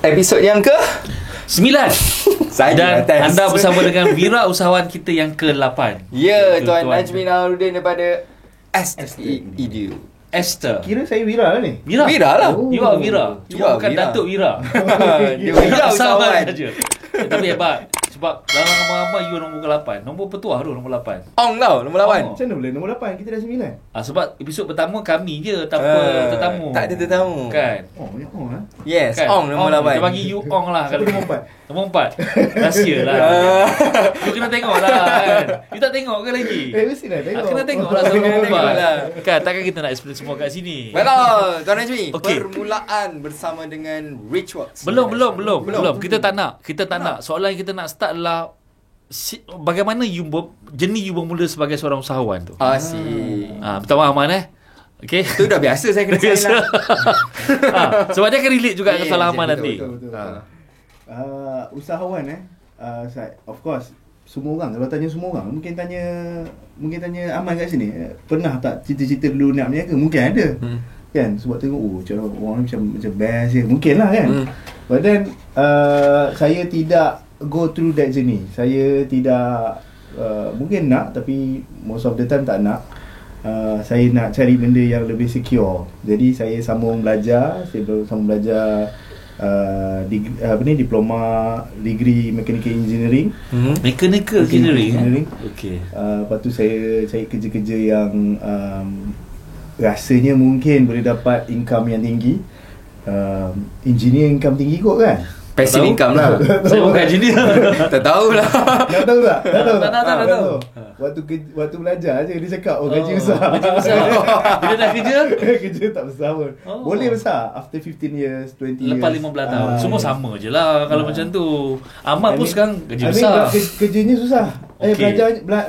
Episod yang ke 9. Dan anda bersama dengan Vira, usahawan kita yang ke-8. Ya, Tuan Najmi Naharuddin daripada Edu. Esther. Kira saya Vira lah ni. Vira lah. You are Vira. Cuma bukan Vira. Datuk Vira. Dia Vira usahawan saja. Tapi hebat. Sebab dalam ramai-ramai you nombor ke-8. Nombor petuah tu nombor 8. Ong tau, nombor 8. Macam mana boleh nombor 8? Kita dah 9. Sebab episod pertama kami je tanpa tetamu. Tak ada tetamu. Kan? Oh, banyak orang lah. Yes, Kan? Ong nombor 8. Kita bagi you Ong lah. Siapa nombor 4? Nombor 4. Rahsia lah. You kena tengok lah kan. You tak tengok ke lagi? Mesti dah tengok. Kena tengok lah sama nombor 4 kan. Takkan kita nak explain semua kat sini. Betul, Tuan Najmi. Okey. Permulaan bersama dengan Richworks. Belum. Kita tak nak. Soalan yang kita nak start adalah bagaimana jenis you bermula sebagai seorang usahawan tu. Asyik. Pertama Aman okey. Itu dah biasa saya kena Biasa. sign lah. Sebab dia akan relate juga Yes, ke salah Aman betul, nanti. betul. Usahawan of course semua orang, kalau tanya semua orang, mungkin tanya Aman kat sini, pernah tak cita-cita dulu nak berniaga? Mungkin ada. Kan, sebab tengok cara orang macam best je, mungkin lah kan. But then saya tidak go through that journey. Saya tidak mungkin nak, tapi most of the time tak nak. Saya nak cari benda yang lebih secure. Jadi saya sambung belajar diploma degree mechanical engineering. Mechanical engineering. Okey. Lepas tu saya cari kerja-kerja yang rasanya mungkin boleh dapat income yang tinggi. Engineer income tinggi kot kan? Passive income lah. Saya bukan engineer. Tak tahulah. Tak tahu tak? Tak tahu. Waktu belajar je dia cakap gaji besar. Gaji besar. Bila dah kerja? Kerja tak besar pun. Boleh besar after 15 years, 20 years. Lepas 15 tahun. Semua sama je lah kalau macam tu. Amal pun sekarang gaji besar. Kerjanya susah. Okay.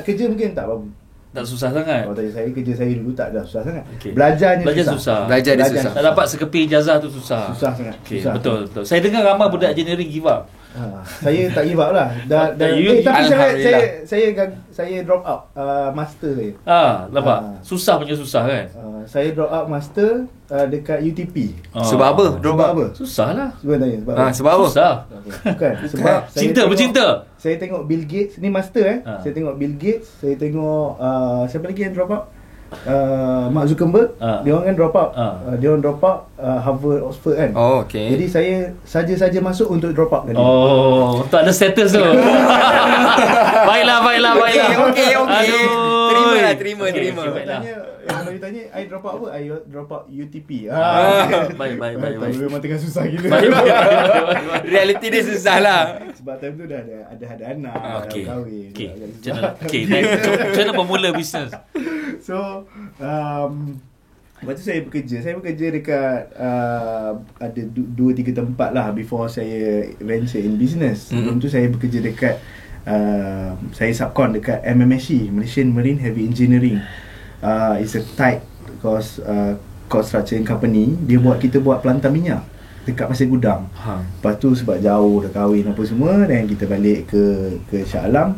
Kerja mungkin tak apa. Tak susah sangat. Kalau tanya saya, kerja saya dulu tak dah susah sangat. Okay. Belajar susah. Belajar dia susah. Tak dapat sekepi ijazah tu susah. Susah sangat. Okay, susah. betul. Saya dengar ramai budak engineering give up. Saya tak give up lah. Tapi saya drop out master saya. Nampak? Susah punya susah kan? Saya drop out master dekat UTP. Sebab apa? Sebab apa? Susah lah. Cuba tanya sebab apa? Sebab apa? Susah. Bukan. Sebab Bercinta. Saya tengok Bill Gates ni master Saya tengok Bill Gates, saya tengok siapa lagi yang drop out? Mark Zuckerberg. Dia orang kan drop out. Dia orang drop out Harvard, Oxford kan. Oh, okey. Jadi saya saja masuk untuk drop out kali. Untuk ada status tu. Baiklah. Okey. Terima. Kalau you tanya I drop out apa? I drop out UTP. Baik. Memang tengah susah gila. Realiti dia susah lah. Sebab time tu dah ada anak, Okey. dah kahwin. Macam mana bermula bisnes? So lepas tu saya bekerja dekat ada 2-3 tempat lah before saya venture in business. Sebelum tu saya bekerja dekat saya subcon dekat MMSC, Malaysian Marine Heavy Engineering. It's a tight cost structuring company. Kita buat pelantar minyak dekat Pasir Gudang. Lepas tu sebab jauh dah kahwin apa semua, dan kita balik ke Shah Alam.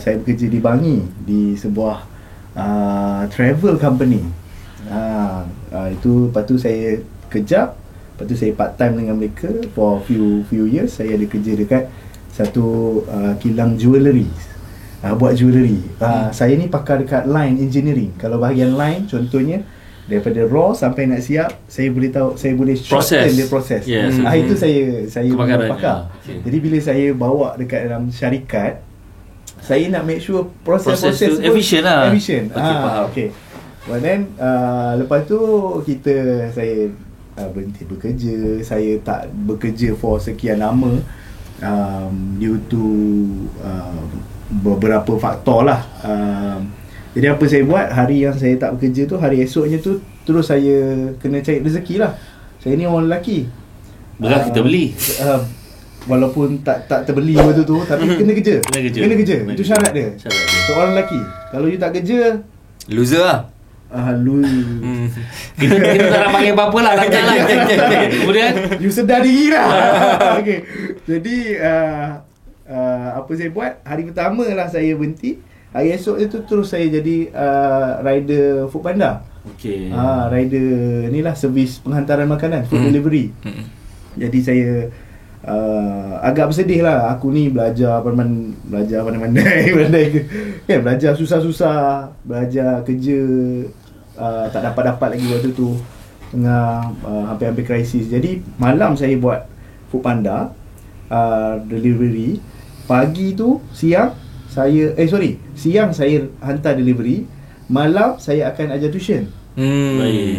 Saya bekerja di Bangi di sebuah travel company. Itu lepas tu saya kejap, lepas tu saya part time dengan mereka for few years. Saya ada kerja dekat satu kilang jewellery, buat jewellery. Saya ni pakar dekat line engineering. Kalau bahagian line contohnya daripada raw sampai nak siap, saya boleh shorten dia proses. Yes. Itu saya pakar. Okay. Jadi bila saya bawa dekat dalam syarikat, saya nak make sure proses tu efficient lah. Efficient. Okay, faham. Okay. But then lepas tu saya berhenti bekerja. Saya tak bekerja for sekian lama due to beberapa faktor lah. Jadi apa saya buat, hari yang saya tak bekerja tu, hari esoknya tu terus saya kena cari rezeki lah. Saya ni orang lelaki, Berat kita beli. Walaupun tak terbeli waktu tu, tapi kena kerja. Itu syarat dia. Seorang lelaki, kalau you tak kerja, Loser lah. Kita tak nak panggil apa-apa lah. Tak jalan. Kemudian you sedar diri lah. Okay. Jadi apa saya buat, hari pertama lah saya berhenti. Hari esok itu terus saya jadi rider Foodpanda. Okay. Rider ni lah, servis penghantaran makanan, food delivery. Jadi saya agak bersedih lah. Aku ni belajar pandai-pandai kan, belajar susah-susah, belajar kerja tak dapat lagi waktu tu, tengah hampir-hampir krisis. Jadi malam saya buat Foodpanda, delivery. Pagi tu siang saya hantar delivery, malam saya akan ajar tuition.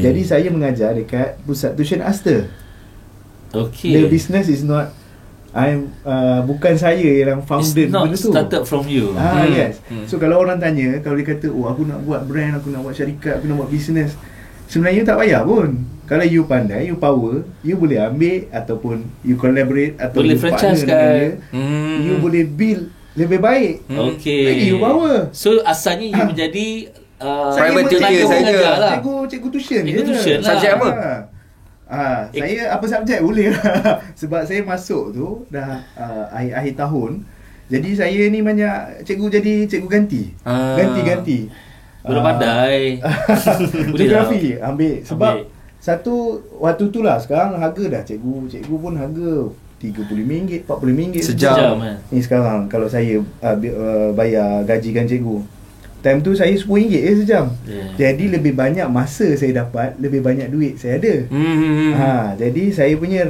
Jadi saya mengajar dekat pusat tuition Aster. Okay. The business is not bukan saya yang founder benda tu. tu. Started from you. Yes. So kalau orang tanya, kalau dia kata, oh aku nak buat brand, aku nak buat syarikat, aku nak buat business, sebenarnya tak payah pun. Kalau you pandai, you power, you boleh ambil ataupun you collaborate atau boleh you franchise partner dengan kan. dia. You boleh build lebih baik. Okay. Lagi you power. So asalnya you menjadi private tutor saja lah. Cikgu tuition je. Cikgu tuition lah. Subjek apa? Saya apa subjek boleh lah. Sebab saya masuk tu dah akhir tahun. Jadi saya ni banyak cikgu jadi cikgu ganti. Ganti-ganti. Boleh pandai. Geografi ambil. Sebab satu waktu tu lah, sekarang harga dah cikgu pun harga RM30, RM40 sejam. Ni sekarang kalau saya bayar gajikan cikgu, time tu saya RM10 sejam. Jadi lebih banyak masa saya dapat, lebih banyak duit saya ada. Jadi saya punya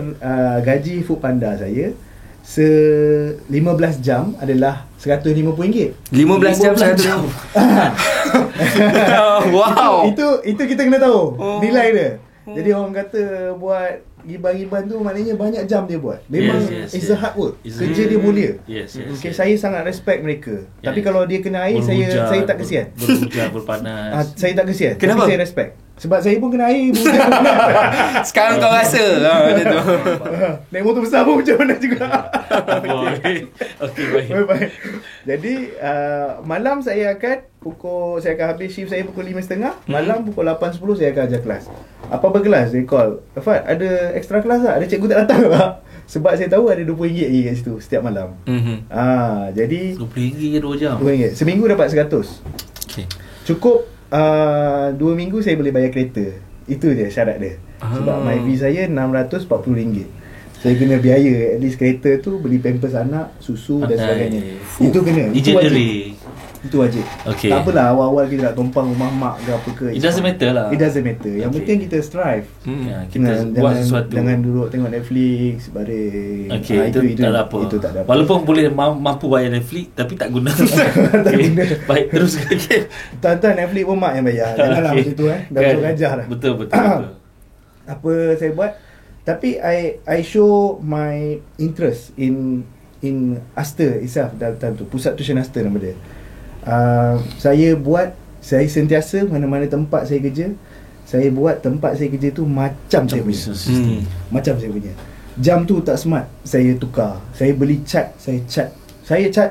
gaji Foodpanda saya 15 jam adalah RM150. 15 jam 1 jam. Wow. Itu kita kena tahu nilai dia. Jadi orang kata buat giban-giban tu maknanya banyak jam dia buat. Memang it's a hard work. Kerja dia mulia. Okay, saya sangat respect mereka. Tapi kalau dia kena air, saya tak kesian. Berhujan, berpanas. Saya tak kesian. Kenapa? Tapi saya respect. Sebab saya pun kena air. Sekarang kau rasa macam tu. Naik motor besar pun macam mana juga. Okay, baik. Jadi malam saya akan habis shift saya pukul 5.30. Malam pukul 8.10 saya akan ajar kelas. Apa kelas? Dia call, Fad, ada extra kelas tak? Ada cikgu tak datang tak? Sebab saya tahu ada RM20 lagi kat situ setiap malam. Jadi RM20 2 jam. RM20. Seminggu dapat 100. Okay. Cukup 2 minggu saya boleh bayar kereta. Itu je syarat dia. Sebab my fee saya RM640. Saya kena biaya at least kereta tu, beli pampers anak, susu dan sebagainya. Itu kena. Itu wajib. Okay. Tak apalah awal-awal kita nak tumpang rumah mak ke apa ke. It doesn't matter lah. It doesn't matter. Yang penting kita strive. Kita buat sesuatu. Jangan duduk tengok Netflix baring. Okay, itu tak ada apa. Itu tak ada apa. Walaupun boleh mampu bayar Netflix, tapi tak guna. Okay. Baik, terus. Tuan-tuan, Netflix pun mak yang bayar. Janganlah macam tu Dah betul ajar dah. Betul. Apa saya buat? Tapi I show my interest in Aster itself dalam tu. Pusat tuition Aster nama dia. Saya sentiasa mana-mana tempat saya kerja, saya buat tempat saya kerja tu macam saya punya. Macam saya punya. Jam tu tak smart, saya tukar. Saya beli cat, saya cat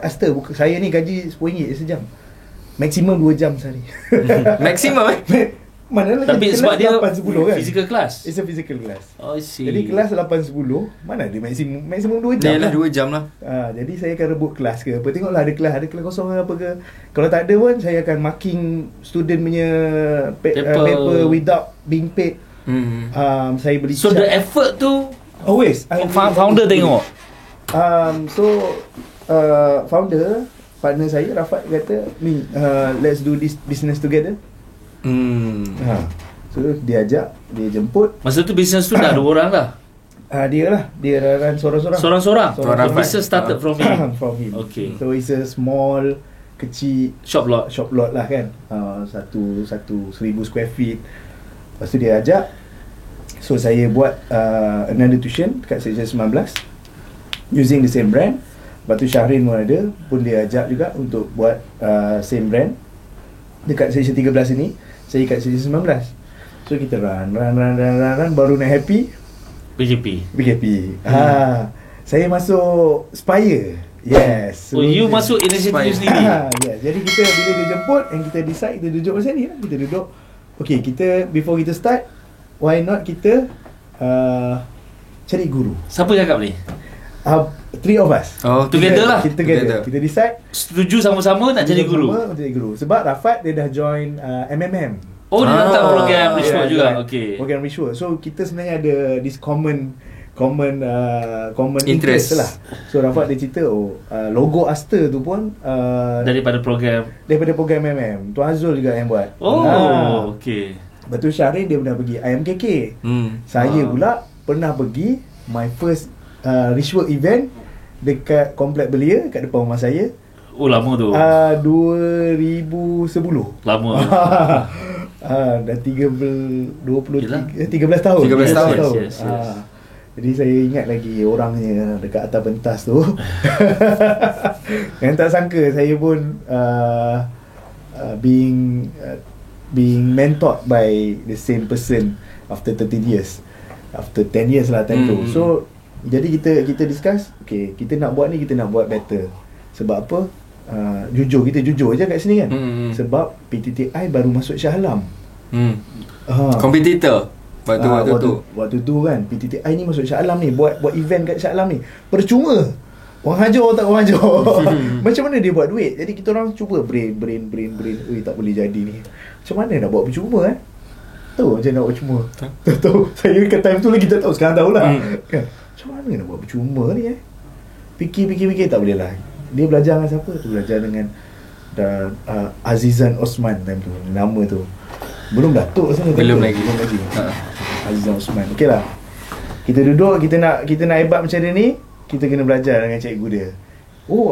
Aster. Saya ni gaji RM10 sejam. Maksimum 2 jam sehari. Maksimum Mana tapi sebab dia 8-10 kan? physical class. It's a physical class. Oh, I see. Jadi kelas 8-10, mana ada maksimum 2 jam lah. 2 jam lah. Jadi saya akan rebut kelas ke apa. Tengoklah ada kelas kosong ke apa ke. Kalau tak ada pun, saya akan marking student punya paper without being paid. Saya beli So the effort tu always founder tengok. Founder, partner saya Rafat kata, let's do this business together. So dia ajak, dia jemput. Masa tu business tu dah 2 orang dah. Dia run sorang-sorang. Sorang-sorang. Sorang. The business started from him. From him. Okay. So it's a small, kecil Shop lot lah kan. Satu 1,000 square feet. Lepas tu dia ajak. So saya buat another tuition dekat Section 19 using the same brand. Lepas tu Syahrin pun dia ajak juga untuk buat same brand dekat Section 13 ini. Saya kat Section 19. So kita run baru nak happy PKP. Saya masuk Spire. Yes. So you masuk inisiatif you sendiri. Yes. Jadi kita bila dia jemput and kita decide, kita duduk macam ni lah. Kita duduk. Okay, kita before kita start, why not kita cari guru. Siapa cakap ni? 3 of us. Together lah. Kita together. Kita decide setuju sama-sama nak jadi guru. Sebab Rafat dia dah join MMM. Oh, dia datang program Richwood juga. Okay. Program Richwood. So kita sebenarnya ada this common common interest lah. So Rafat dia cerita logo Aster tu pun daripada program MM. Tuan Azul juga yang buat. Okey. Betul. Syahrin dia pernah pergi IMKK. Saya pula pernah pergi my first Richwork event dekat Komplek Belia kat depan rumah saya. Lama tu. 2010. Lama. Dah 13 tahun. 13 tahun. Yes. Jadi saya ingat lagi orangnya dekat atas pentas tu. Yang tak sangka saya pun being mentored by the same person after 13 years. After 10 years lah time tu. So jadi kita discuss, okay, kita nak buat ni, kita nak buat better. Sebab apa? Kita jujur je kat sini kan. Sebab PTTI baru masuk Shah Alam. Kompetitor Waktu tu kan PTTI ni masuk Shah Alam ni, buat event kat Shah Alam ni percuma. Orang hajar tak orang hajar. Macam mana dia buat duit? Jadi kita orang cuba brain. Tak boleh jadi ni. Macam mana nak buat percuma Tahu macam nak buat percuma. Tahu. Saya kat time tu lagi tak tahu, sekarang tahulah. Kan? Macam mana nak buat percuma ni Fikir tak boleh lah. Dia belajar dengan siapa? Tu belajar dengan Azizan Osman time tu. Nama tu belum Datuk sana. Belum lagi. Azizan Osman. Okey lah. Kita duduk, kita nak hebat macam dia ni, kita kena belajar dengan cikgu dia.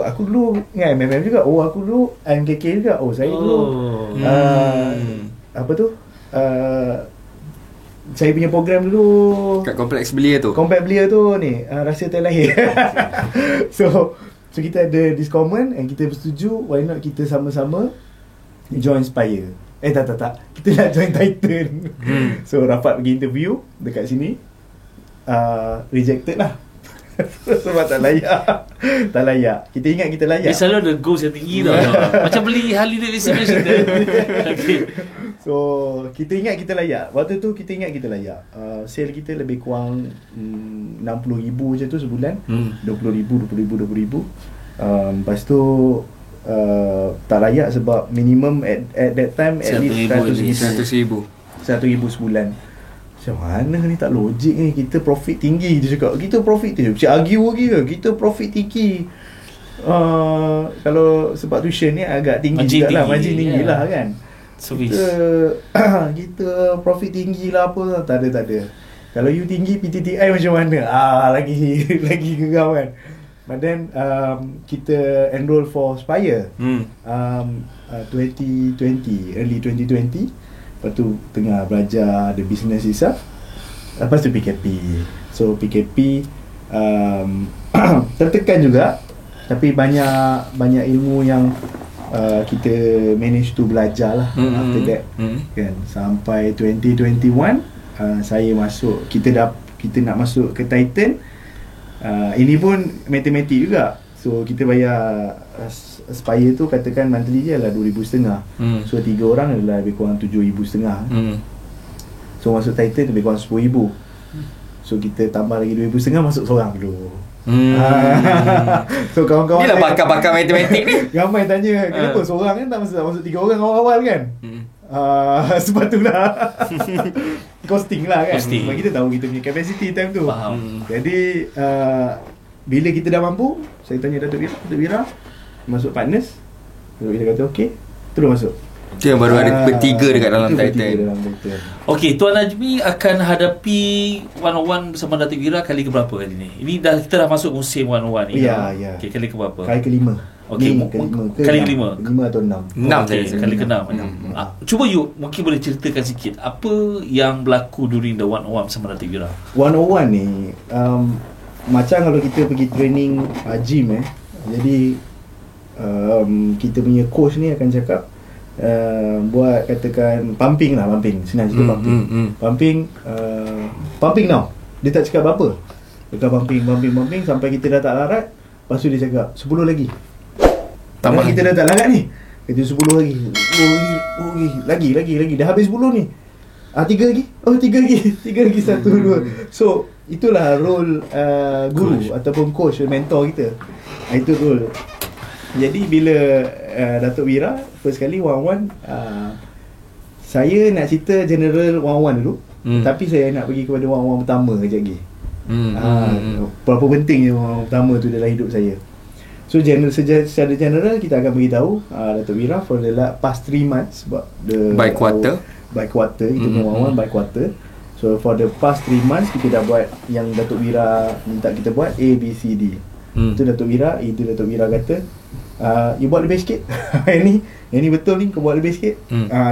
Aku dulu dengan MMM juga. Aku dulu IMKK juga. Saya dulu apa tu? Saya punya program dulu kat Kompleks Belia tu. Kompleks Belia tu ni, Rahsia Terlahir. So kita ada this common and kita bersetuju, why not kita sama-sama join Spire. Tak. Kita nak join Titan. So Rafat pergi interview dekat sini. Rejected lah. Sebab tak layak. Kita ingat kita layak. Dia selalu ada goals yang tinggi tau. Macam beli Harley Davidson. Okay. So kita ingat kita layak. Waktu tu kita ingat kita layak. Sale kita lebih kurang 60,000 je tu sebulan. 20,000. Lepas tu tak layak sebab minimum at that time at least 100,000 sebulan. Macam mana ni, tak logik ni. Kita profit tinggi. Dia cakap kita profit tinggi. Macam argue lagi ke, kita profit tinggi. Kalau sebab tuition ni agak tinggi juga lah, margin tinggi lah kan. So kita profit tinggi lah apa. Tak ada. Kalau you tinggi PTTI macam mana? Lagi geram kan. But then kita enroll for Spire 2020, early 2020. Lepas tu tengah belajar the business itself. Lepas tu PKP. So PKP tertekan juga, tapi banyak ilmu yang kita manage to belajar lah after that. Kan sampai 2021 saya masuk, kita nak masuk ke Titan. Ini pun matematik juga. So kita bayar Spire tu katakan monthly je lah 2,500. So 3 orang adalah lebih kurang 7,500. So masuk Titan lebih kurang 10,000. So kita tambah lagi 2,500 masuk seorang dulu. So kawan-kawan ni lah bakar-bakar matematik ni. Ramai tanya kenapa seorang kan tak masuk 3 orang awal-awal kan. Sebab tu lah. Costing lah kan. Sebab kita tahu kita punya capacity time tu. Jadi bila kita dah mampu, saya tanya Datuk Wira masuk partners. Datuk Wira kata okey, terus masuk. Itu yang baru ada bertiga dekat dalam Titan. Okey, Tuan Najmi akan hadapi 101 bersama Datuk Wira kali keberapa kali ni? Ini kita dah masuk musim 101 ni. Ya. Okey, kali keberapa? Kali kelima. Okey, kali kelima. 5 atau 6. 6 okay, saya. Kali ke-6. Cuba you mungkin boleh ceritakan sikit apa yang berlaku during the 101 bersama Datuk Wira. 101 ni macam kalau kita pergi training gym jadi kita punya coach ni akan cakap buat katakan pumping senang cerita pumping now. Dia tak cakap apa-apa, dia pumping sampai kita dah tak larat. Lepas tu dia cakap 10 lagi tambah, kita dah tak larat ni, kita 10 lagi, 10 lagi dah habis 10 ni, 3 lagi, 3 lagi 1, 2. So itulah role guru coach ataupun coach, mentor kita. Itu role. Jadi bila Datuk Wira first kali 101, saya nak cerita general 101 dulu. Tapi saya nak pergi kepada 101 pertama kejap lagi. Berapa pentingnya orang pertama tu dalam hidup saya. So secara general kita akan beritahu Datuk Wira for the past 3 months sebab by quarter. By quarter kita one by quarter. So for the past 3 months kita dah buat yang Datuk Wira minta kita buat A, B, C, D. Itu Datuk Wira kata you buat lebih sikit. Yang ni betul ni, kau buat lebih sikit.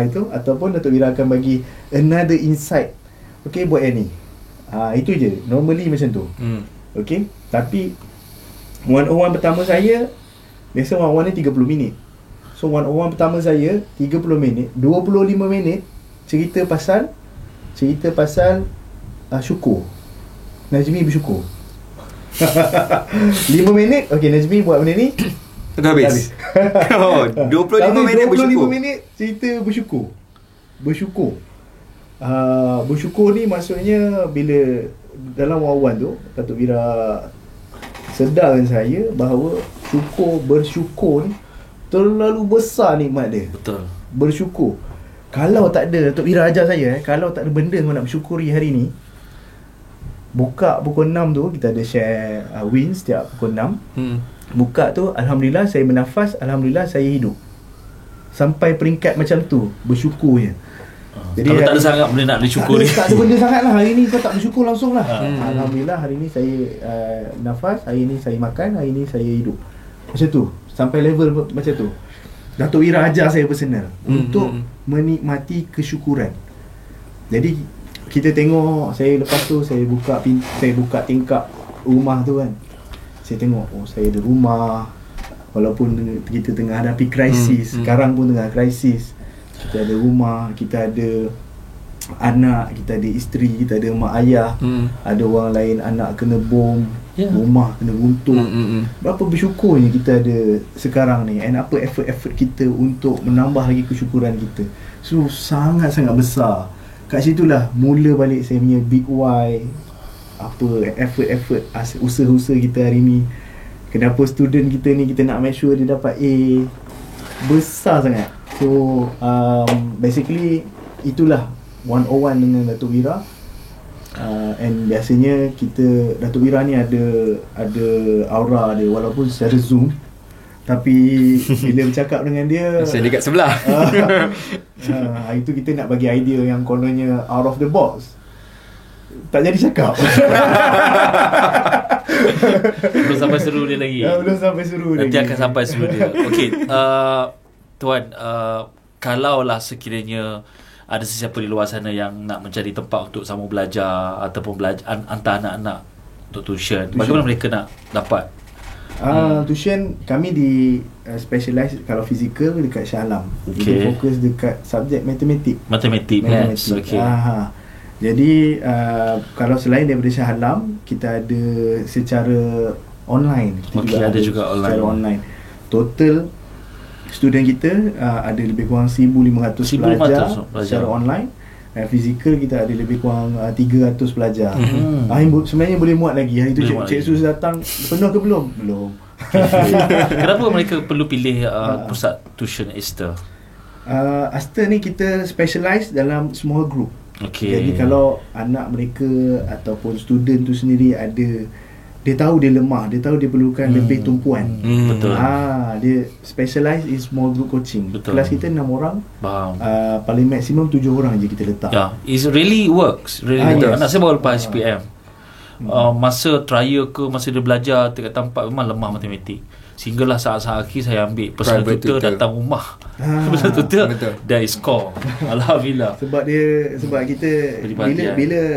Itu ataupun Datuk Wira akan bagi another insight. Okay, buat yang ni. Itu je. Normally macam tu. Okay, tapi 101 pertama saya biasa 101 ni 30 minit. So 101 pertama saya 30 minit, 25 minit cerita pasal syukur. Najmi bersyukur. 5 minit, okay, Najmi buat benda ni dah habis. 25 minit 25 minit cerita bersyukur. Bersyukur ni maksudnya bila dalam wawan tu Datuk Wira sedarkan saya bahawa bersyukur ni terlalu besar nikmat dia. Betul. Bersyukur. Kalau tak ada Datuk Wira ajar saya kalau tak ada benda yang nak bersyukuri hari ni, buka pukul 6 tu kita ada share wins setiap pukul 6. Buka tu alhamdulillah saya bernafas, alhamdulillah saya hidup. Sampai peringkat macam tu, bersyukur je. Jadi kalau tak ada sangat benda nak disyukuri. Tak ada benda sangat lah. Hari ni kau tak bersyukur langsung lah. Alhamdulillah hari ni saya nafas, hari ni saya makan, hari ni saya hidup. Macam tu. Sampai level macam tu. Datuk Wira ajar saya personal untuk menikmati kesyukuran. Jadi kita tengok, saya lepas tu saya buka tingkap rumah tu kan. Saya tengok, saya ada rumah. Walaupun kita tengah hadapi krisis, sekarang pun tengah krisis. Kita ada rumah, kita ada anak, kita ada isteri, kita ada mak ayah. Ada orang lain anak kena bom, rumah kena runtuh. Berapa bersyukurnya kita ada sekarang ni. And apa effort kita untuk menambah lagi kesyukuran kita. So sangat-sangat besar. Kat situlah mula balik saya punya big why. Apa effort usaha-usaha kita hari ni. Kenapa student kita ni kita nak make sure dia dapat A. Besar sangat. So basically itulah 101 dengan Datuk Wira. And biasanya Datuk Wira ni ada aura dia walaupun secara Zoom, tapi bila bercakap dengan dia saya dekat sebelah. Itu kita nak bagi idea yang kononnya out of the box. Tak jadi cakap. Belum sampai seru dia lagi. Nanti akan sampai seru dia. Okey, Tuan, kalaulah sekiranya ada sesiapa di luar sana yang nak mencari tempat untuk sama belajar ataupun hantar anak-anak untuk tuition, bagaimana mereka nak dapat? Tuition kami di specialize kalau fizikal dekat Shah Alam. Kita fokus dekat subjek matematik, maths. Okey. Jadi kalau selain daripada Shah Alam, kita ada secara online. Kita ada juga secara online. Total student kita ada lebih kurang 1,500 pelajar secara online. Fizikal kita ada lebih kurang 300 pelajar. Sebenarnya boleh muat lagi. Hari tu Cik Sus datang, penuh ke belum? Belum. Kenapa mereka perlu pilih pusat tuition Aster? Aster ni kita specialize dalam small group. Jadi kalau anak mereka ataupun student tu sendiri dia tahu dia lemah, dia tahu dia perlukan lebih tumpuan. Betul. Dia specialize in small group coaching. Betul. Kelas kita 6 orang. Faham. Paling maksimum 7 orang je kita letak. It really works. Really yes. Anak saya baru lepas SPM. Masa trial ke, masa dia belajar dekat tempat memang lemah matematik. Sehinggalah saat-saat akhir saya ambil personal tutor datang rumah. Personal tutor dah score. Alhamdulillah. Sebab kita bila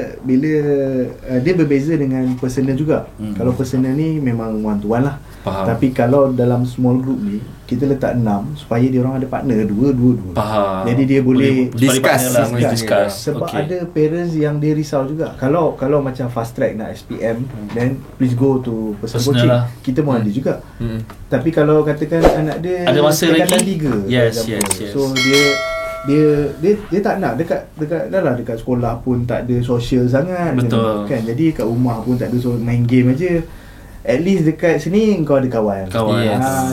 dia berbeza dengan personal juga. Kalau personal ni memang one-to-one lah. Faham. Tapi kalau dalam small group ni kita letak 6 supaya dia orang ada partner dua. Faham. Jadi dia boleh discuss. Sebab ada parents yang dia risau juga. Kalau macam fast track nak SPM, then please go to personal coaching lah. Kita pun ada juga. Tapi kalau katakan anak dia ada masa lagi 3, yes. so dia tak nak dekat sekolah pun tak ada social sangat. Betul. Kan, jadi kat rumah pun tak ada, main game aja. At least dekat sini kau ada kawan.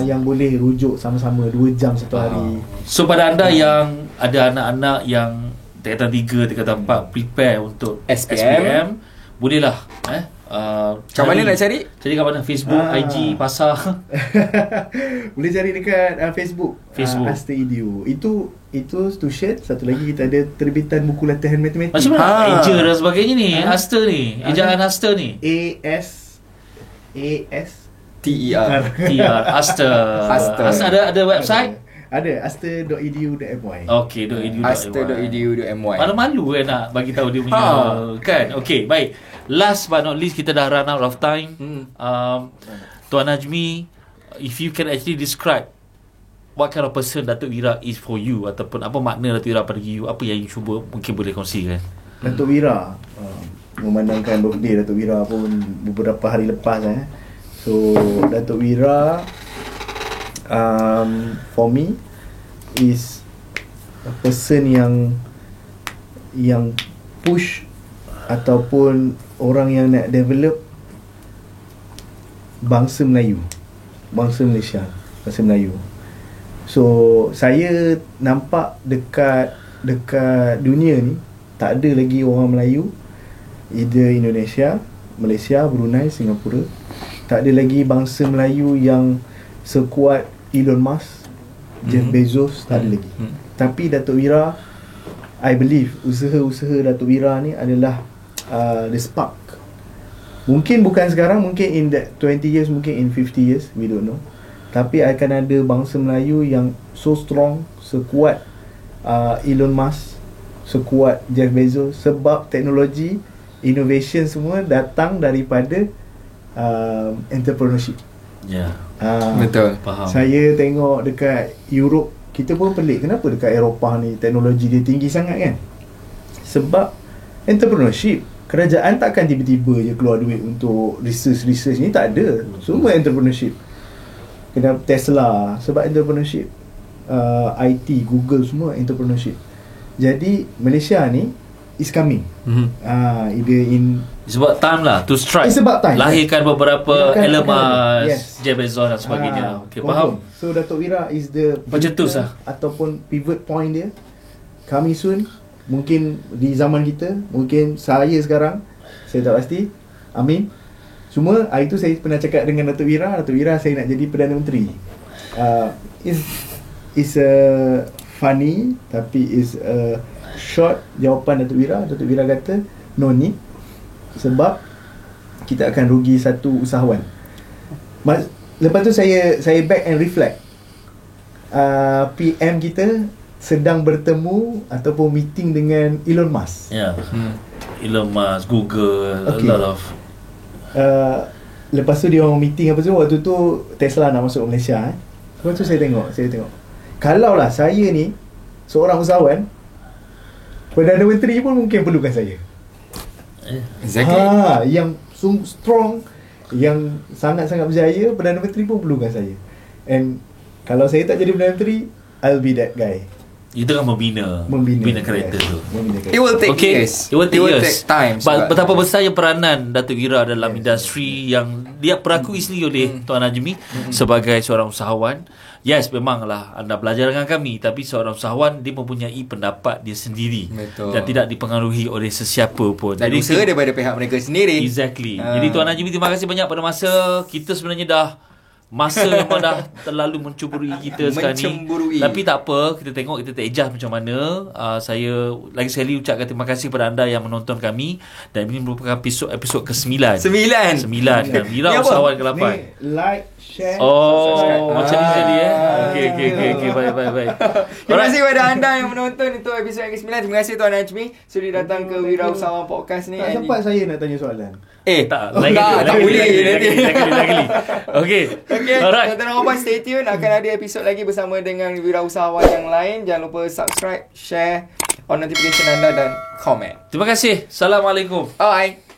Yang boleh rujuk sama-sama 2 jam satu hari. So pada anda yang ada anak-anak yang tingkatan 3, tingkatan 4 prepare untuk SPM, bolehlah Kat mana nak cari? Cari kat mana? Facebook, IG, pasar. Boleh cari dekat Facebook. Aster Edu. Itu tu-shirt. Satu lagi kita ada terbitan buku latihan matematik. Macam mana? Eja dan sebagainya ni. Aster ni. Ejaan Aster ni. TER. Aster. Ada website? Ada aster.edu.my. Okay, .edu.my. aster.edu.my. Malu-malu nak bagi tahu dia punya kan. Okay, baik. Last but not least, kita dah run out of time. Tuan Najmi, if you can actually describe what kind of person Datuk Wira is for you, ataupun apa makna Datuk Wira pada you, apa yang you cuba mungkin boleh kongsikan. Datuk Wira, memandangkan birthday Datuk Wira pun beberapa hari lepas So Datuk Wira for me is a person yang push ataupun orang yang nak develop bangsa Melayu, bangsa Malaysia, bangsa Melayu. So saya nampak dekat dunia ni tak ada lagi orang Melayu, either Indonesia, Malaysia, Brunei, Singapura, tak ada lagi bangsa Melayu yang sekuat Elon Musk, Jeff Bezos, tak ada lagi. Tapi Datuk Wira, I believe usaha-usaha Datuk Wira ni adalah the spark. Mungkin bukan sekarang, mungkin in that 20 years, mungkin in 50 years, we don't know. Tapi akan ada bangsa Melayu yang so strong, sekuat Elon Musk, sekuat Jeff Bezos, sebab teknologi, innovation semua datang daripada entrepreneurship. Betul. Faham. Saya tengok dekat Europe, kita pun pelik kenapa dekat Eropah ni teknologi dia tinggi sangat kan. Sebab entrepreneurship. Kerajaan takkan tiba-tiba je keluar duit untuk research ni, tak ada. Semua entrepreneurship. Kenapa Tesla? Sebab entrepreneurship. IT, Google, semua entrepreneurship. Jadi Malaysia ni is coming. Either in, it's about time lah to strike. It's about time. Lahirkan beberapa Elon Musk, Yes. Jeff Bezos dan sebagainya. Okay, faham? So Datuk Wira is the Pencetus lah. ataupun pivot point dia. Coming soon. Mungkin di zaman kita, mungkin saya sekarang, saya tak pasti. Amin. Cuma hari tu saya pernah cakap dengan Datuk Wira, saya nak jadi Perdana Menteri. Is a funny, tapi is a short jawapan Datuk Wira. Datuk Wira kata no need, sebab kita akan rugi satu usahawan. Lepas tu saya back and reflect. PM kita sedang bertemu ataupun meeting dengan Elon Musk. Elon Musk, Google, Okay. a lot of Lepas tu dia orang meeting apa tu, waktu tu Tesla nak masuk Malaysia. Lepas tu saya tengok kalaulah saya ni seorang usahawan, Perdana Menteri pun mungkin perlukan saya. Exactly. Yang strong, yang sangat-sangat berjaya, Perdana Menteri pun perlukan saya. And kalau saya tak jadi Perdana Menteri, I'll be that guy. Itu kan membina karakter tu. It will take years. It will take time. Betapa besar yang peranan Datuk Wira dalam industri yang dia perakui sendiri oleh Tuan Najmi sebagai seorang usahawan. Yes, memanglah anda belajar dengan kami, tapi seorang usahawan dia mempunyai pendapat dia sendiri. Betul. Dan tidak dipengaruhi oleh sesiapa pun. Dan usaha daripada pihak mereka sendiri. Exactly. Jadi Tuan Najmi, terima kasih banyak pada masa. Kita sebenarnya dah masa memang dah terlalu menceburui kita sekarang ni. Tapi tak apa, kita tengok, kita tak adjust macam mana. Saya lagi sekali ucapkan terima kasih kepada anda yang menonton kami. Dan ini merupakan episod ke-9. 9 dan Wira usahawan ke-8. Like, share, subscribe. Macam ni jadi Okay, baik. Terima kasih kepada anda yang menonton untuk episod yang ke-9. Terima kasih Tuan Najmi sudi datang ke Wira Usahawan Podcast ni. Tak sempat saya nak tanya soalan. Tak boleh nanti. Okay. Alright. Tuan-tuan dan puan, stay tune. Akan ada episod lagi bersama dengan Wira Usahawan yang lain. Jangan lupa subscribe, share, on notification anda dan komen. Terima kasih. Assalamualaikum. Bye.